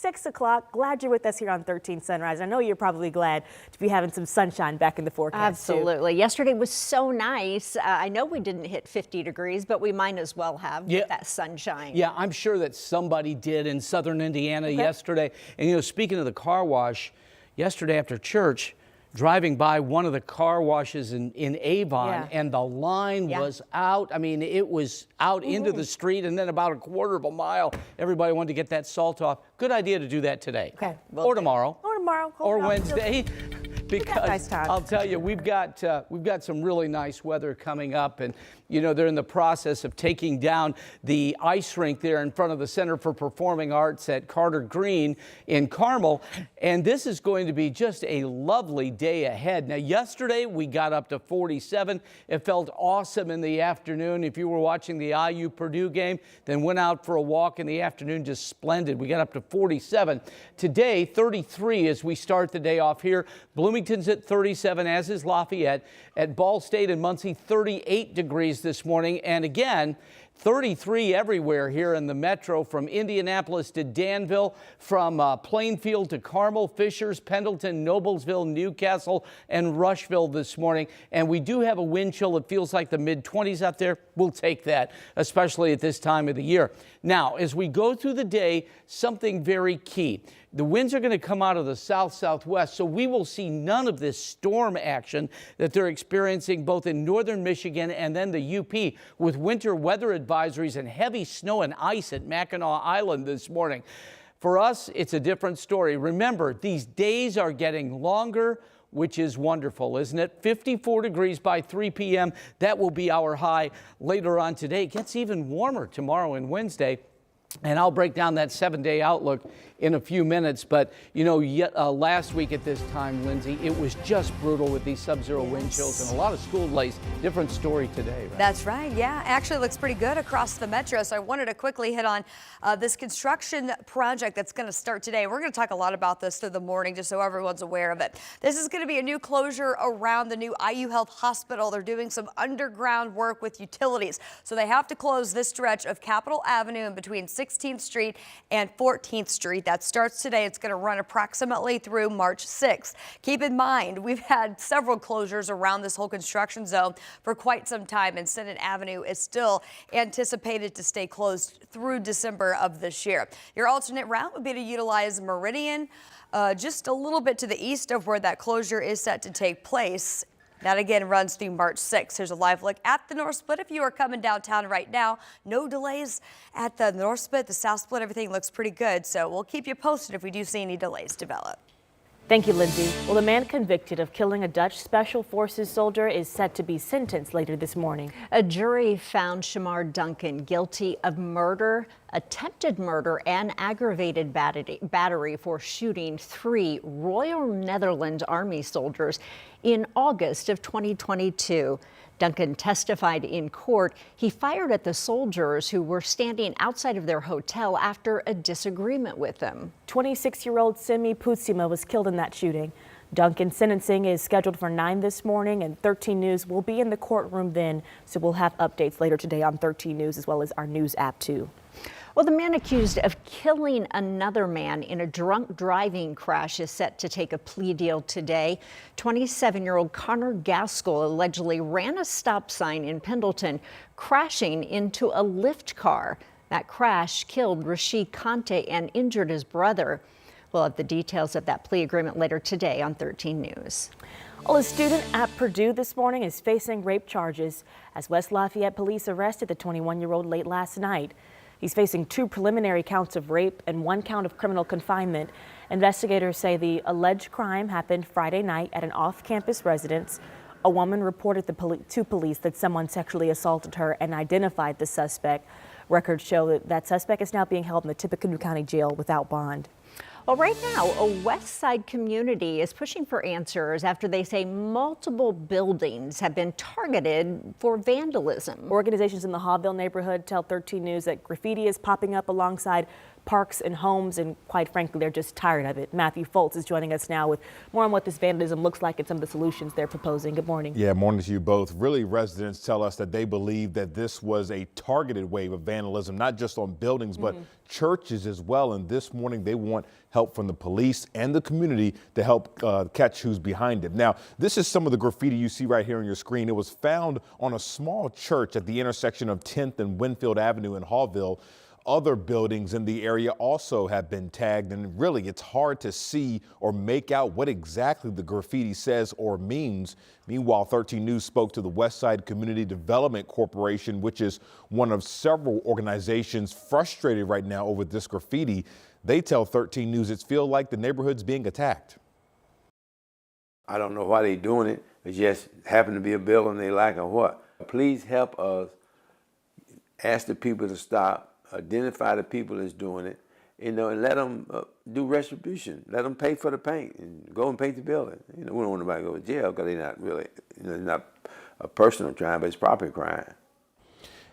6 o'clock. Glad you're with us here on 13 Sunrise. I know you're probably glad to be having some sunshine back in the forecast. Absolutely. Yesterday was so nice. I know we didn't hit 50 degrees, but we might as well have with that sunshine. Yeah, I'm sure that somebody did in southern Indiana yesterday. And, you know, speaking of the car wash, yesterday after church, driving by one of the car washes in Avon, and the line was out. I mean, it was out into the street, and then about a quarter of a mile, everybody wanted to get that salt off. Good idea to do that today. Okay. Or tomorrow. Or tomorrow. Or Wednesday. Because I'll tell you, we've got some really nice weather coming up, and you know they're in the process of taking down the ice rink there in front of the Center for Performing Arts at Carter Green in Carmel, and this is going to be just a lovely day ahead. Now, yesterday we got up to 47. It felt awesome in the afternoon. If you were watching the IU Purdue game, then went out for a walk in the afternoon, just splendid. We got up to 47. Today, 33 as we start the day off here. Bloomington's at 37, as is Lafayette. At Ball State and Muncie, 38 degrees this morning. And again, 33 everywhere here in the metro, from Indianapolis to Danville, from Plainfield to Carmel, Fishers, Pendleton, Noblesville, Newcastle, and Rushville this morning. And we do have a wind chill. It feels like the mid-20s out there. We'll take that, especially at this time of the year. Now, as we go through the day, something very key. The winds are going to come out of the south-southwest, so we will see none of this storm action that they're experiencing both in northern Michigan and then the UP, with winter weather advisories and heavy snow and ice at Mackinac Island this morning. For us, it's a different story. Remember, these days are getting longer, which is wonderful, isn't it? 54 degrees by 3 p.m. That will be our high later on today. It gets even warmer tomorrow and Wednesday. And I'll break down that 7-day outlook in a few minutes. But, you know, last week at this time, Lindsay, it was just brutal with these sub-zero wind chills and a lot of school delays. Different story today, right? That's right. Yeah, actually looks pretty good across the metro. So I wanted to quickly hit on this construction project that's going to start today. We're going to talk a lot about this through the morning, just so everyone's aware of it. This is going to be a new closure around the new IU Health Hospital. They're doing some underground work with utilities. So they have to close this stretch of Capitol Avenue in between 16th Street and 14th Street. That starts today. It's going to run approximately through March 6th. Keep in mind, we've had several closures around this whole construction zone for quite some time, and Senate Avenue is still anticipated to stay closed through December of this year. Your alternate route would be to utilize Meridian, just a little bit to the east of where that closure is set to take place. That again runs through March 6th. Here's a live look at the North Split. If you are coming downtown right now, no delays at the North Split, the South Split, everything looks pretty good. So we'll keep you posted if we do see any delays develop. Thank you, Lindsay. Well, the man convicted of killing a Dutch Special Forces soldier is set to be sentenced later this morning. A jury found Shamar Duncan guilty of murder, attempted murder, and aggravated battery for shooting 3 Royal Netherlands Army soldiers in August of 2022. Duncan testified in court. He fired at the soldiers who were standing outside of their hotel after a disagreement with them. 26-year-old Simi Putsima was killed in that shooting. Duncan's sentencing is scheduled for 9 this morning, and 13 News will be in the courtroom then, so we'll have updates later today on 13 News as well as our news app too. Well, the man accused of killing another man in a drunk driving crash is set to take a plea deal today. 27-year-old Connor Gaskell allegedly ran a stop sign in Pendleton, crashing into a lift car. That crash killed Rashid Conte and injured his brother. We'll have the details of that plea agreement later today on 13 News. Well, a student at Purdue this morning is facing rape charges as West Lafayette police arrested the 21-year-old late last night. He's facing 2 preliminary counts of rape and 1 count of criminal confinement. Investigators say the alleged crime happened Friday night at an off-campus residence. A woman reported to police that someone sexually assaulted her and identified the suspect. Records show that suspect is now being held in the Tippecanoe County Jail without bond. Well, right now, a West Side community is pushing for answers after they say multiple buildings have been targeted for vandalism. Organizations in the Hawville neighborhood tell 13 News that graffiti is popping up alongside parks and homes, and quite frankly, they're just tired of it. Matthew Foltz is joining us now with more on what this vandalism looks like and some of the solutions they're proposing. Good morning. Yeah, morning to you both. Really, residents tell us that they believe that this was a targeted wave of vandalism, not just on buildings, but churches as well. And this morning, they want help from the police and the community to help catch who's behind it. Now, this is some of the graffiti you see right here on your screen. It was found on a small church at the intersection of 10th and Winfield Avenue in Hallville. Other buildings in the area also have been tagged, and really it's hard to see or make out what exactly the graffiti says or means. Meanwhile, 13 News spoke to the Westside Community Development Corporation, which is one of several organizations frustrated right now over this graffiti. They tell 13 News it feels like the neighborhood's being attacked. I don't know why they're doing it. It just happened to be a building they like or what. Please help us. Ask the people to stop. Identify the people that's doing it, and let them do retribution. Let them pay for the paint and go and paint the building. We don't want nobody to go to jail because they're not really, it's not a personal crime, but it's property crime.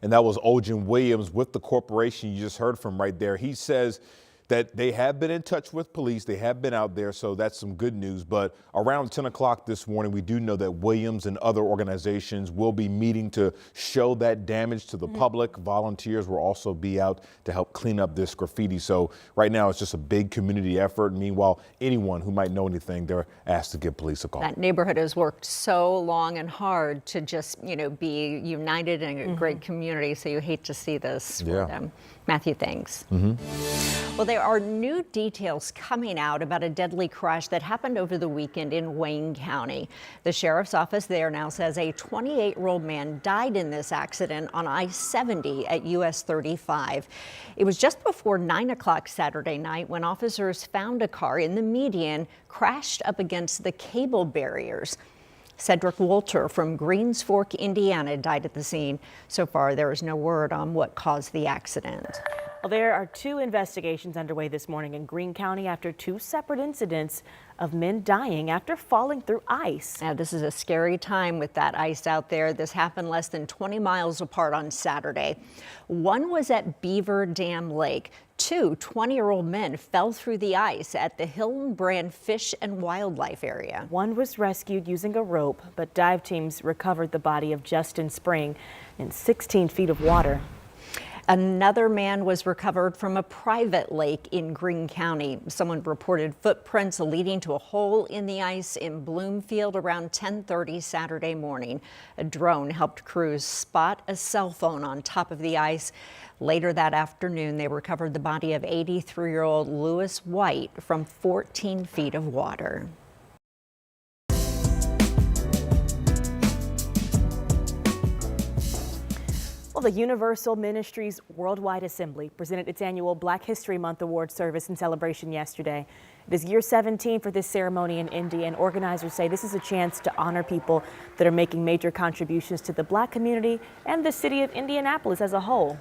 And that was Olgin Williams with the corporation you just heard from right there. He says that they have been in touch with police. They have been out there, so that's some good news. But around 10 o'clock this morning, we do know that Williams and other organizations will be meeting to show that damage to the public. Volunteers will also be out to help clean up this graffiti. So right now, it's just a big community effort. Meanwhile, anyone who might know anything, they're asked to give police a call. That neighborhood has worked so long and hard to just, be united in a great community. So you hate to see this for them. Matthew, thanks. Well, there are new details coming out about a deadly crash that happened over the weekend in Wayne County. The sheriff's office there now says a 28-year-old man died in this accident on I-70 at US 35. It was just before 9 o'clock Saturday night when officers found a car in the median crashed up against the cable barriers. Cedric Wolter from Greens Fork, Indiana, died at the scene. So far, there is no word on what caused the accident. Well, there are 2 investigations underway this morning in Greene County after 2 separate incidents of men dying after falling through ice. Now, this is a scary time with that ice out there. This happened less than 20 miles apart on Saturday. One was at Beaver Dam Lake. 2 20-year-old men fell through the ice at the Hillenbrand Fish and Wildlife area. One was rescued using a rope, but dive teams recovered the body of Justin Spring in 16 feet of water. Another man was recovered from a private lake in Greene County. Someone reported footprints leading to a hole in the ice in Bloomfield around 10:30 Saturday morning. A drone helped crews spot a cell phone on top of the ice. Later that afternoon, they recovered the body of 83-year-old Lewis White from 14 feet of water. Well, the Universal Ministries Worldwide Assembly presented its annual Black History Month Award service and celebration yesterday. It is year 17 for this ceremony in Indy, and organizers say this is a chance to honor people that are making major contributions to the Black community and the city of Indianapolis as a whole.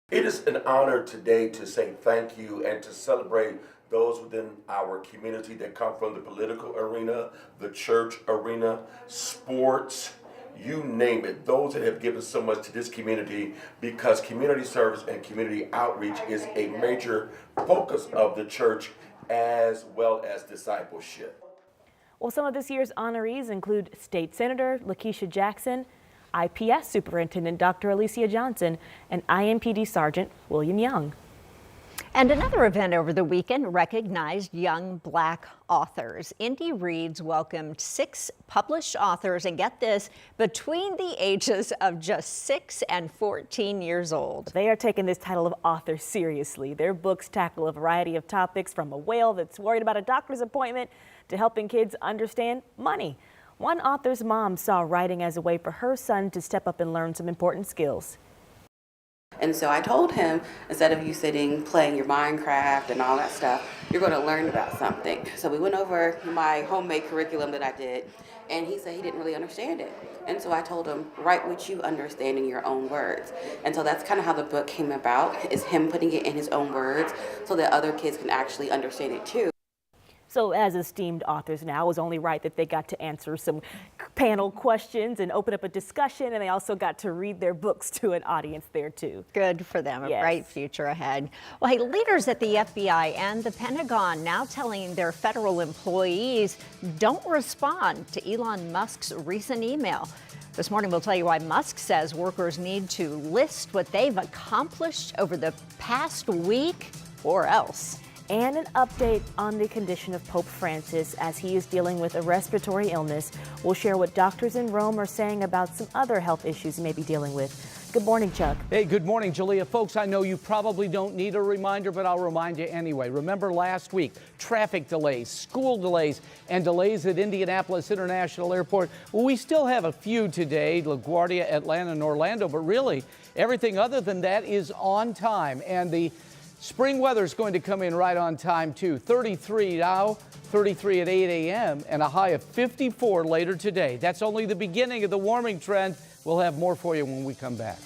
It is an honor today to say thank you and to celebrate those within our community that come from the political arena, the church arena, sports, you name it, those that have given so much to this community, because community service and community outreach is a major focus of the church as well as discipleship. Well, some of this year's honorees include State Senator Lakeisha Jackson, IPS Superintendent Dr. Alicia Johnson, and IMPD Sergeant William Young. And another event over the weekend recognized young Black authors. Indy Reads welcomed 6 published authors, and get this, between the ages of just 6 and 14 years old. They are taking this title of author seriously. Their books tackle a variety of topics, from a whale that's worried about a doctor's appointment to helping kids understand money. One author's mom saw writing as a way for her son to step up and learn some important skills. And so I told him, instead of you sitting playing your Minecraft and all that stuff, you're going to learn about something. So we went over my homemade curriculum that I did, and he said he didn't really understand it. And so I told him, write what you understand in your own words. And so that's kind of how the book came about, is him putting it in his own words so that other kids can actually understand it too. So as esteemed authors now, it was only right that they got to answer some panel questions and open up a discussion, and they also got to read their books to an audience there too. Good for them, a bright future ahead. Well, hey, leaders at the FBI and the Pentagon now telling their federal employees don't respond to Elon Musk's recent email. This morning, we'll tell you why Musk says workers need to list what they've accomplished over the past week or else. And an update on the condition of Pope Francis as he is dealing with a respiratory illness. We'll share what doctors in Rome are saying about some other health issues he may be dealing with. Good morning, Chuck. Hey, good morning, Julia. Folks, I know you probably don't need a reminder, but I'll remind you anyway. Remember last week, traffic delays, school delays, and delays at Indianapolis International Airport. Well, we still have a few today, LaGuardia, Atlanta, and Orlando, but really everything other than that is on time. And the spring weather is going to come in right on time, too. 33 now, 33 at 8 a.m., and a high of 54 later today. That's only the beginning of the warming trend. We'll have more for you when we come back.